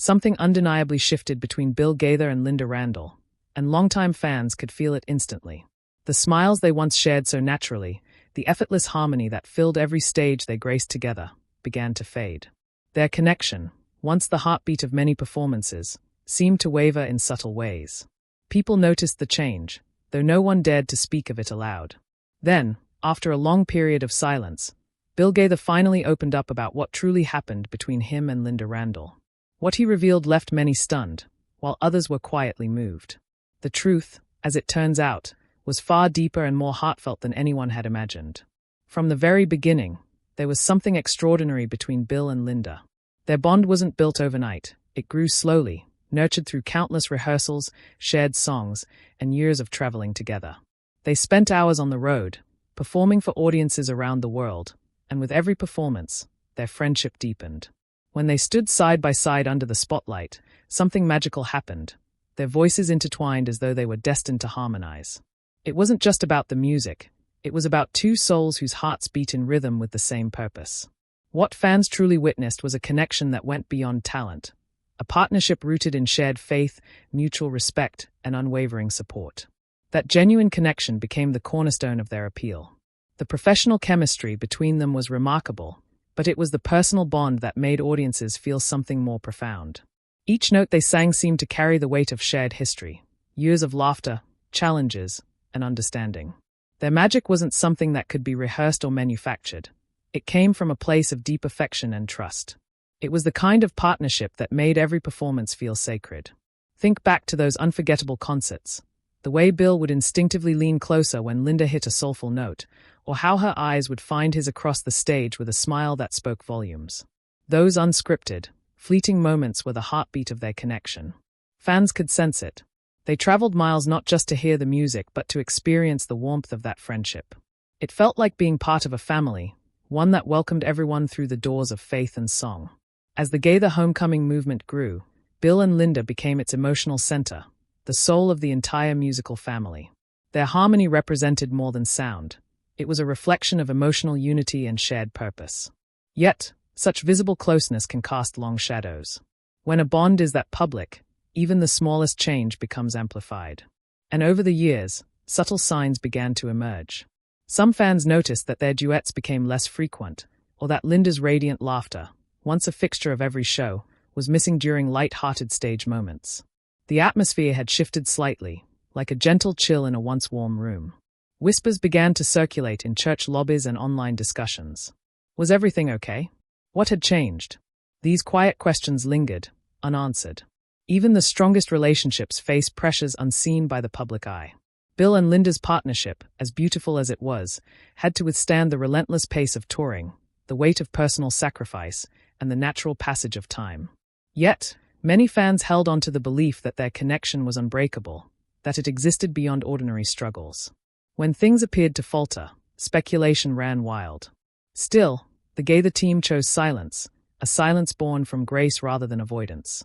Something undeniably shifted between Bill Gaither and Lynda Randle, and longtime fans could feel it instantly. The smiles they once shared so naturally, the effortless harmony that filled every stage they graced together, began to fade. Their connection, once the heartbeat of many performances, seemed to waver in subtle ways. People noticed the change, though no one dared to speak of it aloud. Then, after a long period of silence, Bill Gaither finally opened up about what truly happened between him and Lynda Randle. What he revealed left many stunned, while others were quietly moved. The truth, as it turns out, was far deeper and more heartfelt than anyone had imagined. From the very beginning, there was something extraordinary between Bill and Lynda. Their bond wasn't built overnight. It grew slowly, nurtured through countless rehearsals, shared songs, and years of traveling together. They spent hours on the road, performing for audiences around the world, and with every performance, their friendship deepened. When they stood side by side under the spotlight, something magical happened. Their voices intertwined as though they were destined to harmonize. It wasn't just about the music. It was about two souls whose hearts beat in rhythm with the same purpose. What fans truly witnessed was a connection that went beyond talent, a partnership rooted in shared faith, mutual respect, and unwavering support. That genuine connection became the cornerstone of their appeal. The professional chemistry between them was remarkable, but it was the personal bond that made audiences feel something more profound. Each note they sang seemed to carry the weight of shared history, years of laughter, challenges, and understanding. Their magic wasn't something that could be rehearsed or manufactured. It came from a place of deep affection and trust. It was the kind of partnership that made every performance feel sacred. Think back to those unforgettable concerts. The way Bill would instinctively lean closer when Lynda hit a soulful note, or how her eyes would find his across the stage with a smile that spoke volumes. Those unscripted, fleeting moments were the heartbeat of their connection. Fans could sense it. They traveled miles not just to hear the music but to experience the warmth of that friendship. It felt like being part of a family, one that welcomed everyone through the doors of faith and song. As the Gaither Homecoming movement grew, Bill and Lynda became its emotional center, the soul of the entire musical family. Their harmony represented more than sound. It was a reflection of emotional unity and shared purpose. Yet, such visible closeness can cast long shadows. When a bond is that public, even the smallest change becomes amplified. And over the years, subtle signs began to emerge. Some fans noticed that their duets became less frequent, or that Lynda's radiant laughter, once a fixture of every show, was missing during light-hearted stage moments. The atmosphere had shifted slightly, like a gentle chill in a once warm room. Whispers began to circulate in church lobbies and online discussions. Was everything okay? What had changed? These quiet questions lingered, unanswered. Even the strongest relationships face pressures unseen by the public eye. Bill and Lynda's partnership, as beautiful as it was, had to withstand the relentless pace of touring, the weight of personal sacrifice, and the natural passage of time. Yet, many fans held on to the belief that their connection was unbreakable, that it existed beyond ordinary struggles. When things appeared to falter, speculation ran wild. Still, the Gaither team chose silence, a silence born from grace rather than avoidance.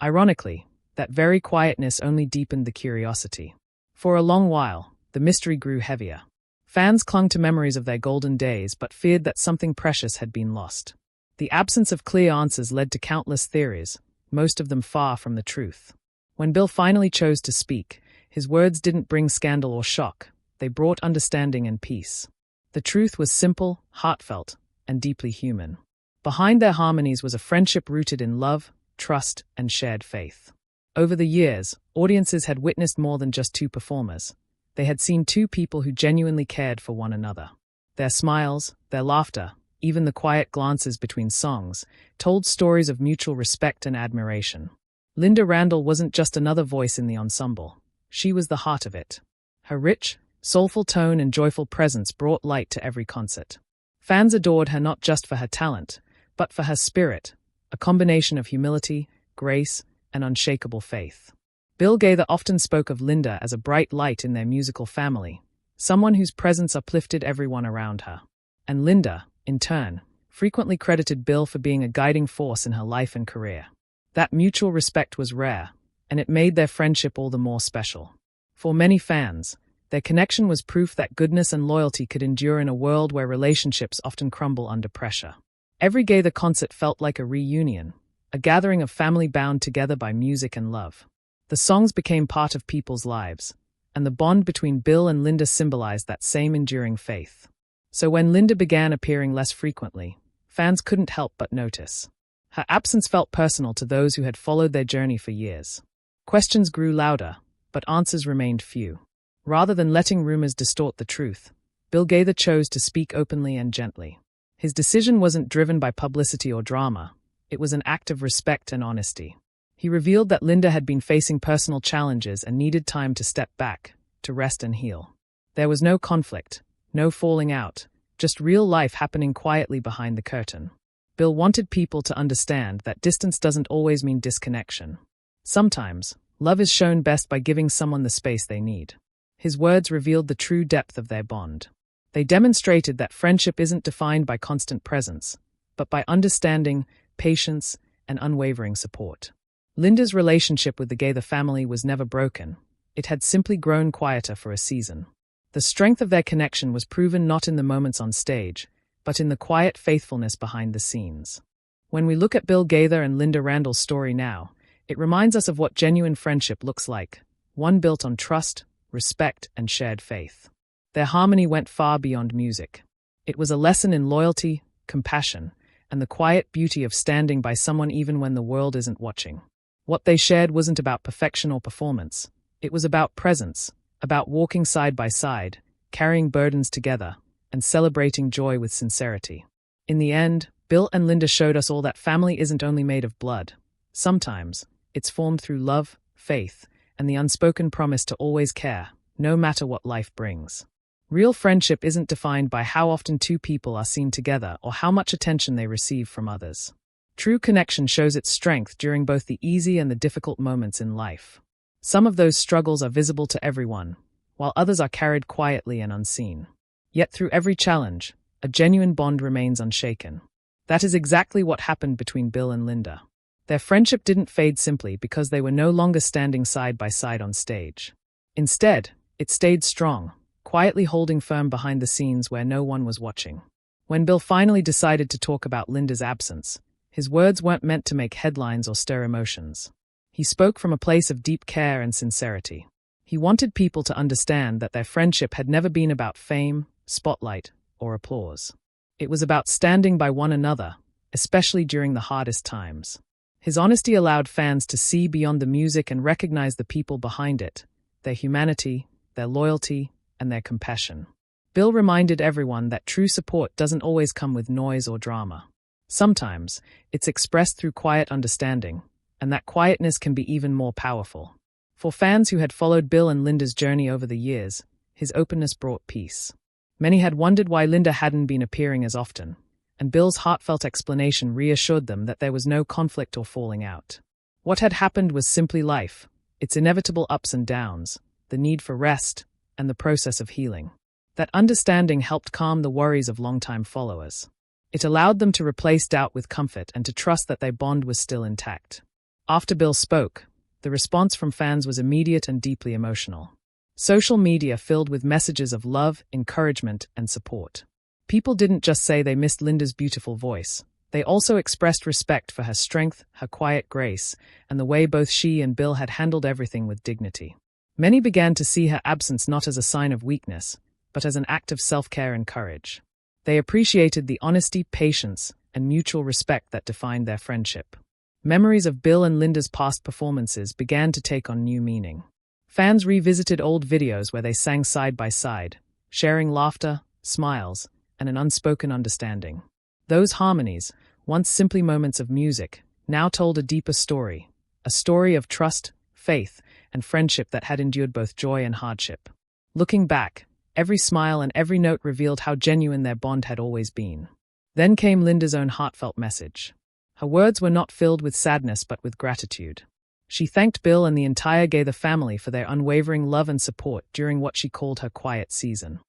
Ironically, that very quietness only deepened the curiosity. For a long while, the mystery grew heavier. Fans clung to memories of their golden days but feared that something precious had been lost. The absence of clear answers led to countless theories, most of them far from the truth. When Bill finally chose to speak, his words didn't bring scandal or shock. They brought understanding and peace. The truth was simple, heartfelt, and deeply human. Behind their harmonies was a friendship rooted in love, trust, and shared faith. Over the years, audiences had witnessed more than just two performers. They had seen two people who genuinely cared for one another. Their smiles, their laughter, even the quiet glances between songs, told stories of mutual respect and admiration. Lynda Randle wasn't just another voice in the ensemble. She was the heart of it. Her rich, soulful tone and joyful presence brought light to every concert. Fans adored her not just for her talent, but for her spirit, a combination of humility, grace, and unshakable faith. Bill Gaither often spoke of Lynda as a bright light in their musical family, someone whose presence uplifted everyone around her. And Lynda, in turn, frequently credited Bill for being a guiding force in her life and career. That mutual respect was rare, and it made their friendship all the more special. For many fans, their connection was proof that goodness and loyalty could endure in a world where relationships often crumble under pressure. Every Gaither concert felt like a reunion, a gathering of family bound together by music and love. The songs became part of people's lives, and the bond between Bill and Lynda symbolized that same enduring faith. So when Lynda began appearing less frequently, fans couldn't help but notice. Her absence felt personal to those who had followed their journey for years. Questions grew louder, but answers remained few. Rather than letting rumors distort the truth, Bill Gaither chose to speak openly and gently. His decision wasn't driven by publicity or drama. It was an act of respect and honesty. He revealed that Lynda had been facing personal challenges and needed time to step back, to rest and heal. There was no conflict, no falling out, just real life happening quietly behind the curtain. Bill wanted people to understand that distance doesn't always mean disconnection. Sometimes, love is shown best by giving someone the space they need. His words revealed the true depth of their bond. They demonstrated that friendship isn't defined by constant presence, but by understanding, patience, and unwavering support. Lynda's relationship with the Gaither family was never broken. It had simply grown quieter for a season. The strength of their connection was proven not in the moments on stage, but in the quiet faithfulness behind the scenes. When we look at Bill Gaither and Lynda Randle's story now, it reminds us of what genuine friendship looks like, one built on trust, respect, and shared faith. Their harmony went far beyond music. It was a lesson in loyalty, compassion, and the quiet beauty of standing by someone even when the world isn't watching. What they shared wasn't about perfection or performance. It was about presence, about walking side by side, carrying burdens together, and celebrating joy with sincerity. In the end, Bill and Lynda showed us all that family isn't only made of blood. Sometimes, it's formed through love, faith, and the unspoken promise to always care, no matter what life brings. Real friendship isn't defined by how often two people are seen together or how much attention they receive from others. True connection shows its strength during both the easy and the difficult moments in life. Some of those struggles are visible to everyone, while others are carried quietly and unseen. Yet through every challenge, a genuine bond remains unshaken. That is exactly what happened between Bill and Lynda. Their friendship didn't fade simply because they were no longer standing side by side on stage. Instead, it stayed strong, quietly holding firm behind the scenes where no one was watching. When Bill finally decided to talk about Lynda's absence, his words weren't meant to make headlines or stir emotions. He spoke from a place of deep care and sincerity. He wanted people to understand that their friendship had never been about fame, spotlight, or applause. It was about standing by one another, especially during the hardest times. His honesty allowed fans to see beyond the music and recognize the people behind it, their humanity, their loyalty, and their compassion. Bill reminded everyone that true support doesn't always come with noise or drama. Sometimes, it's expressed through quiet understanding, and that quietness can be even more powerful. For fans who had followed Bill and Lynda's journey over the years, his openness brought peace. Many had wondered why Lynda hadn't been appearing as often, and Bill's heartfelt explanation reassured them that there was no conflict or falling out. What had happened was simply life, its inevitable ups and downs, the need for rest, and the process of healing. That understanding helped calm the worries of longtime followers. It allowed them to replace doubt with comfort and to trust that their bond was still intact. After Bill spoke, the response from fans was immediate and deeply emotional. Social media filled with messages of love, encouragement, and support. People didn't just say they missed Lynda's beautiful voice. They also expressed respect for her strength, her quiet grace, and the way both she and Bill had handled everything with dignity. Many began to see her absence not as a sign of weakness, but as an act of self-care and courage. They appreciated the honesty, patience, and mutual respect that defined their friendship. Memories of Bill and Lynda's past performances began to take on new meaning. Fans revisited old videos where they sang side by side, sharing laughter, smiles, and an unspoken understanding. Those harmonies, once simply moments of music, now told a deeper story, a story of trust, faith, and friendship that had endured both joy and hardship. Looking back, every smile and every note revealed how genuine their bond had always been. Then came Lynda's own heartfelt message. Her words were not filled with sadness but with gratitude. She thanked Bill and the entire Gaither family for their unwavering love and support during what she called her quiet season.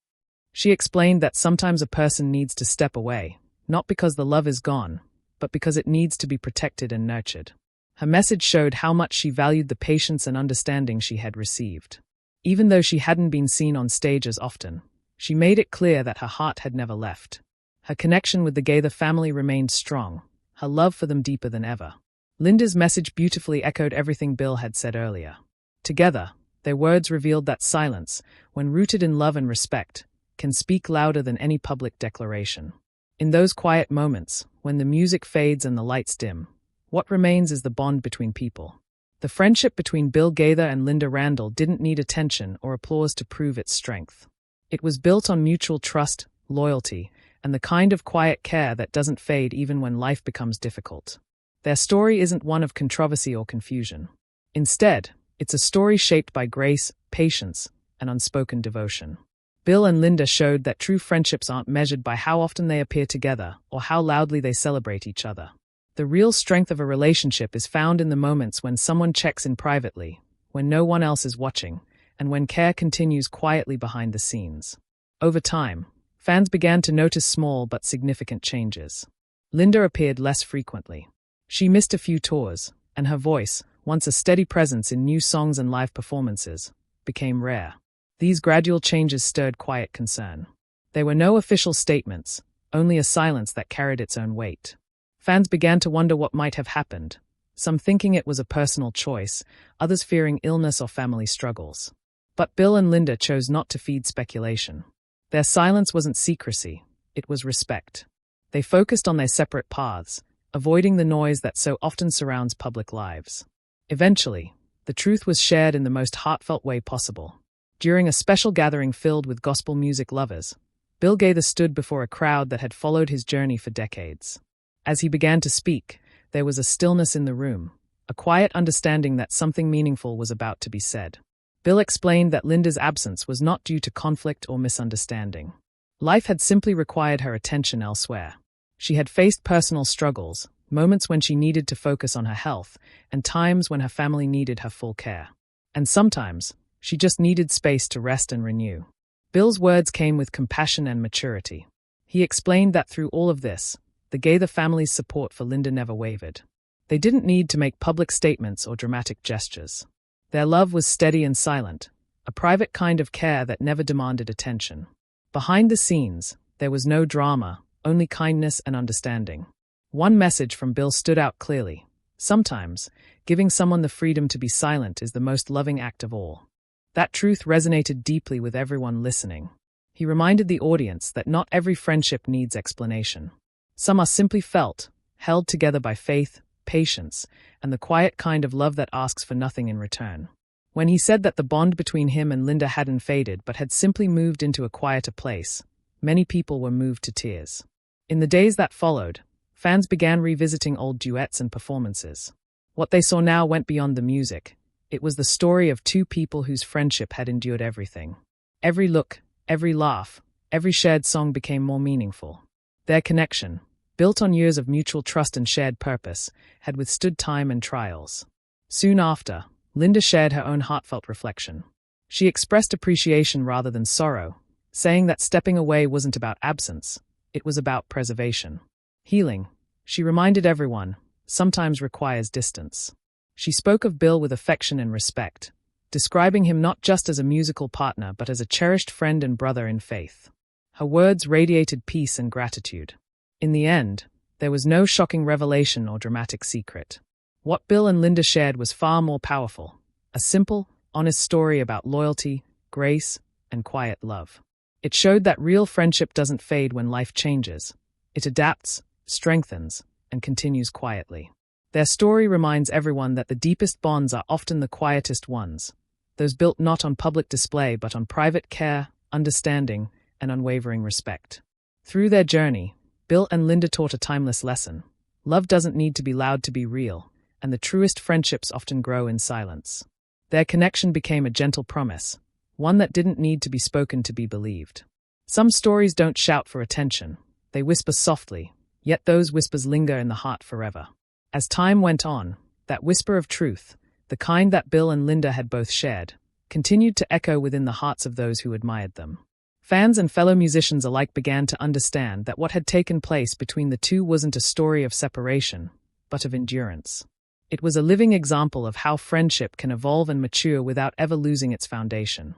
She explained that sometimes a person needs to step away, not because the love is gone, but because it needs to be protected and nurtured. Her message showed how much she valued the patience and understanding she had received. Even though she hadn't been seen on stage as often, she made it clear that her heart had never left. Her connection with the Gaither family remained strong, her love for them deeper than ever. Lynda's message beautifully echoed everything Bill had said earlier. Together, their words revealed that silence, when rooted in love and respect, can speak louder than any public declaration. In those quiet moments, when the music fades and the lights dim, what remains is the bond between people. The friendship between Bill Gaither and Lynda Randle didn't need attention or applause to prove its strength. It was built on mutual trust, loyalty, and the kind of quiet care that doesn't fade even when life becomes difficult. Their story isn't one of controversy or confusion. Instead, it's a story shaped by grace, patience, and unspoken devotion. Bill and Lynda showed that true friendships aren't measured by how often they appear together or how loudly they celebrate each other. The real strength of a relationship is found in the moments when someone checks in privately, when no one else is watching, and when care continues quietly behind the scenes. Over time, fans began to notice small but significant changes. Lynda appeared less frequently. She missed a few tours, and her voice, once a steady presence in new songs and live performances, became rare. These gradual changes stirred quiet concern. There were no official statements, only a silence that carried its own weight. Fans began to wonder what might have happened, some thinking it was a personal choice, others fearing illness or family struggles. But Bill and Lynda chose not to feed speculation. Their silence wasn't secrecy, it was respect. They focused on their separate paths, avoiding the noise that so often surrounds public lives. Eventually, the truth was shared in the most heartfelt way possible. During a special gathering filled with gospel music lovers, Bill Gaither stood before a crowd that had followed his journey for decades. As he began to speak, there was a stillness in the room, a quiet understanding that something meaningful was about to be said. Bill explained that Lynda's absence was not due to conflict or misunderstanding. Life had simply required her attention elsewhere. She had faced personal struggles, moments when she needed to focus on her health, and times when her family needed her full care. And sometimes, she just needed space to rest and renew. Bill's words came with compassion and maturity. He explained that through all of this, the Gaither family's support for Lynda never wavered. They didn't need to make public statements or dramatic gestures. Their love was steady and silent, a private kind of care that never demanded attention. Behind the scenes, there was no drama, only kindness and understanding. One message from Bill stood out clearly. Sometimes, giving someone the freedom to be silent is the most loving act of all. That truth resonated deeply with everyone listening. He reminded the audience that not every friendship needs explanation. Some are simply felt, held together by faith, patience, and the quiet kind of love that asks for nothing in return. When he said that the bond between him and Lynda hadn't faded but had simply moved into a quieter place, many people were moved to tears. In the days that followed, fans began revisiting old duets and performances. What they saw now went beyond the music. It was the story of two people whose friendship had endured everything. Every look, every laugh, every shared song became more meaningful. Their connection, built on years of mutual trust and shared purpose, had withstood time and trials. Soon after, Lynda shared her own heartfelt reflection. She expressed appreciation rather than sorrow, saying that stepping away wasn't about absence, it was about preservation. Healing, she reminded everyone, sometimes requires distance. She spoke of Bill with affection and respect, describing him not just as a musical partner but as a cherished friend and brother in faith. Her words radiated peace and gratitude. In the end, there was no shocking revelation or dramatic secret. What Bill and Lynda shared was far more powerful, a simple, honest story about loyalty, grace, and quiet love. It showed that real friendship doesn't fade when life changes. It adapts, strengthens, and continues quietly. Their story reminds everyone that the deepest bonds are often the quietest ones, those built not on public display but on private care, understanding, and unwavering respect. Through their journey, Bill and Lynda taught a timeless lesson. Love doesn't need to be loud to be real, and the truest friendships often grow in silence. Their connection became a gentle promise, one that didn't need to be spoken to be believed. Some stories don't shout for attention, they whisper softly, yet those whispers linger in the heart forever. As time went on, that whisper of truth, the kind that Bill and Lynda had both shared, continued to echo within the hearts of those who admired them. Fans and fellow musicians alike began to understand that what had taken place between the two wasn't a story of separation, but of endurance. It was a living example of how friendship can evolve and mature without ever losing its foundation.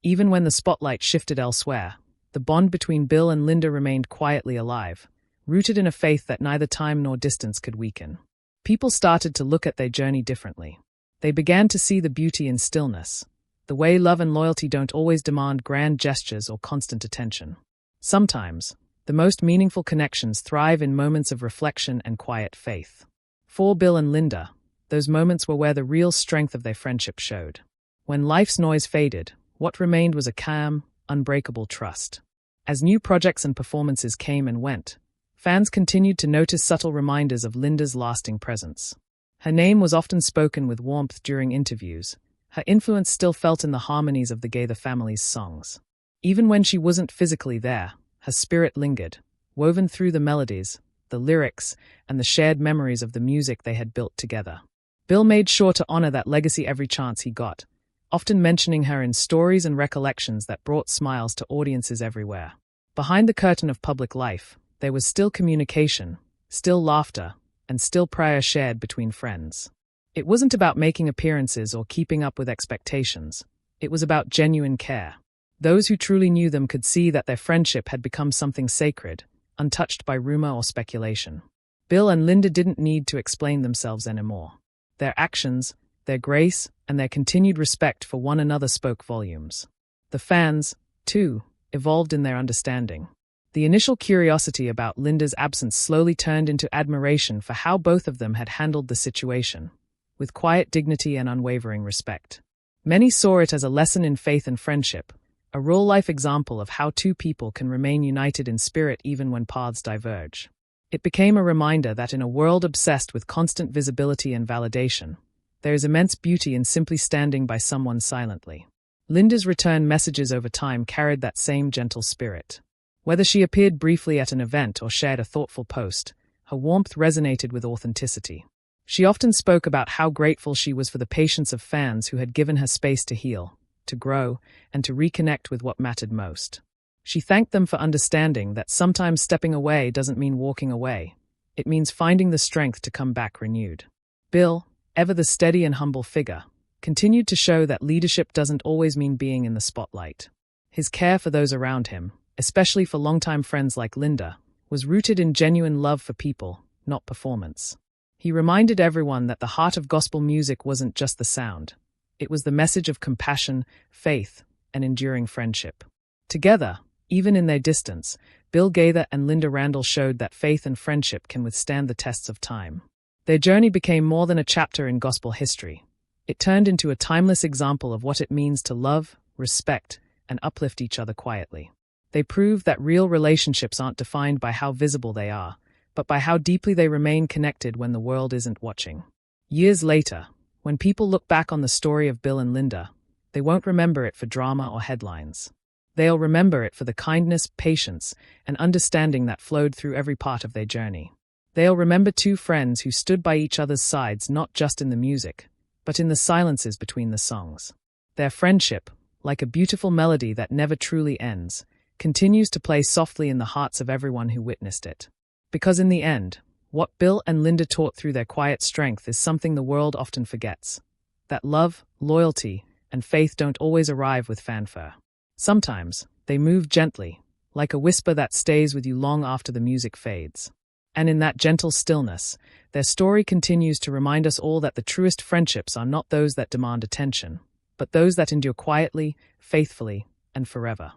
Even when the spotlight shifted elsewhere, the bond between Bill and Lynda remained quietly alive, rooted in a faith that neither time nor distance could weaken. People started to look at their journey differently. They began to see the beauty in stillness, the way love and loyalty don't always demand grand gestures or constant attention. Sometimes, the most meaningful connections thrive in moments of reflection and quiet faith. For Bill and Lynda, those moments were where the real strength of their friendship showed. When life's noise faded, what remained was a calm, unbreakable trust. As new projects and performances came and went, fans continued to notice subtle reminders of Lynda's lasting presence. Her name was often spoken with warmth during interviews. Her influence still felt in the harmonies of the Gaither family's songs. Even when she wasn't physically there, her spirit lingered, woven through the melodies, the lyrics, and the shared memories of the music they had built together. Bill made sure to honor that legacy every chance he got, often mentioning her in stories and recollections that brought smiles to audiences everywhere. Behind the curtain of public life, there was still communication, still laughter, and still prayer shared between friends. It wasn't about making appearances or keeping up with expectations. It was about genuine care. Those who truly knew them could see that their friendship had become something sacred, untouched by rumor or speculation. Bill and Lynda didn't need to explain themselves anymore. Their actions, their grace, and their continued respect for one another spoke volumes. The fans, too, evolved in their understanding. The initial curiosity about Lynda's absence slowly turned into admiration for how both of them had handled the situation, with quiet dignity and unwavering respect. Many saw it as a lesson in faith and friendship, a real-life example of how two people can remain united in spirit even when paths diverge. It became a reminder that in a world obsessed with constant visibility and validation, there is immense beauty in simply standing by someone silently. Lynda's return messages over time carried that same gentle spirit. Whether she appeared briefly at an event or shared a thoughtful post, her warmth resonated with authenticity. She often spoke about how grateful she was for the patience of fans who had given her space to heal, to grow, and to reconnect with what mattered most. She thanked them for understanding that sometimes stepping away doesn't mean walking away. It means finding the strength to come back renewed. Bill, ever the steady and humble figure, continued to show that leadership doesn't always mean being in the spotlight. His care for those around him, especially for longtime friends like Lynda, was rooted in genuine love for people, not performance. He reminded everyone that the heart of gospel music wasn't just the sound. It was the message of compassion, faith, and enduring friendship. Together, even in their distance, Bill Gaither and Lynda Randle showed that faith and friendship can withstand the tests of time. Their journey became more than a chapter in gospel history. It turned into a timeless example of what it means to love, respect, and uplift each other quietly. They proved that real relationships aren't defined by how visible they are, but by how deeply they remain connected when the world isn't watching. Years later, when people look back on the story of Bill and Lynda, they won't remember it for drama or headlines. They'll remember it for the kindness, patience, and understanding that flowed through every part of their journey. They'll remember two friends who stood by each other's sides not just in the music, but in the silences between the songs. Their friendship, like a beautiful melody that never truly ends, continues to play softly in the hearts of everyone who witnessed it. Because in the end, what Bill and Lynda taught through their quiet strength is something the world often forgets. That love, loyalty, and faith don't always arrive with fanfare. Sometimes, they move gently, like a whisper that stays with you long after the music fades. And in that gentle stillness, their story continues to remind us all that the truest friendships are not those that demand attention, but those that endure quietly, faithfully, and forever.